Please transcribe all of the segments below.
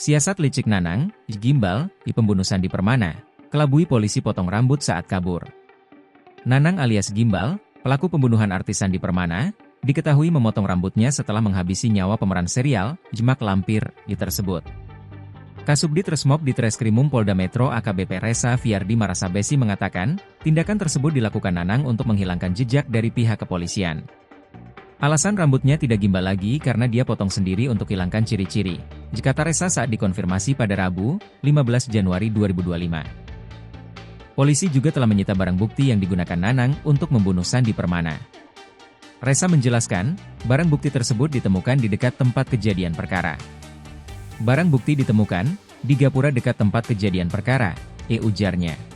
Siasat licik Nanang, Gimbal, di pembunuh Sandi Permana, kelabui polisi potong rambut saat kabur. Nanang alias Gimbal, pelaku pembunuhan artis Sandi Permana, diketahui memotong rambutnya setelah menghabisi nyawa pemeran serial, Jemak Lampir, di tersebut. Kasubdit Resmob Ditreskrimum Polda Metro AKBP Resa Fiardi Marasabesi mengatakan, tindakan tersebut dilakukan Nanang untuk menghilangkan jejak dari pihak kepolisian. Alasan rambutnya tidak gimbal lagi karena dia potong sendiri untuk hilangkan ciri-ciri, kata Resa saat dikonfirmasi pada Rabu, 15 Januari 2025. Polisi juga telah menyita barang bukti yang digunakan Nanang untuk membunuh Sandi Permana. Resa menjelaskan, barang bukti tersebut ditemukan di dekat tempat kejadian perkara. Barang bukti ditemukan di gapura dekat tempat kejadian perkara, ujarnya.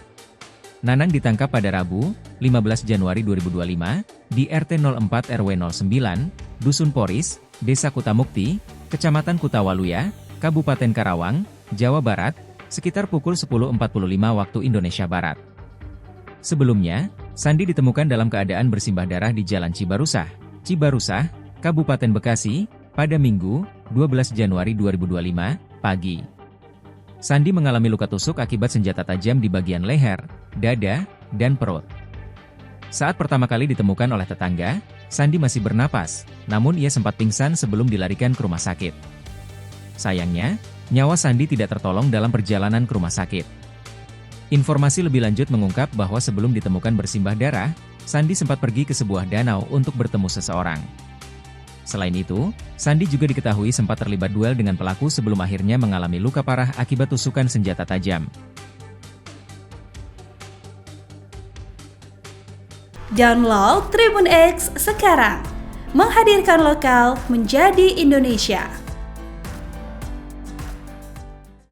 Nanang ditangkap pada Rabu, 15 Januari 2025, di RT 04 RW 09, Dusun Poris, Desa Kutamukti, Kecamatan Kutawaluya, Kabupaten Karawang, Jawa Barat, sekitar pukul 10.45 waktu Indonesia Barat. Sebelumnya, Sandi ditemukan dalam keadaan bersimbah darah di Jalan Cibarusah, Kabupaten Bekasi, pada Minggu, 12 Januari 2025, pagi. Sandi mengalami luka tusuk akibat senjata tajam di bagian leher, dada, dan perut. Saat pertama kali ditemukan oleh tetangga, Sandi masih bernapas, namun ia sempat pingsan sebelum dilarikan ke rumah sakit. Sayangnya, nyawa Sandi tidak tertolong dalam perjalanan ke rumah sakit. Informasi lebih lanjut mengungkap bahwa sebelum ditemukan bersimbah darah, Sandi sempat pergi ke sebuah danau untuk bertemu seseorang. Selain itu, Sandi juga diketahui sempat terlibat duel dengan pelaku sebelum akhirnya mengalami luka parah akibat tusukan senjata tajam. Download Tribun X sekarang, menghadirkan lokal menjadi Indonesia.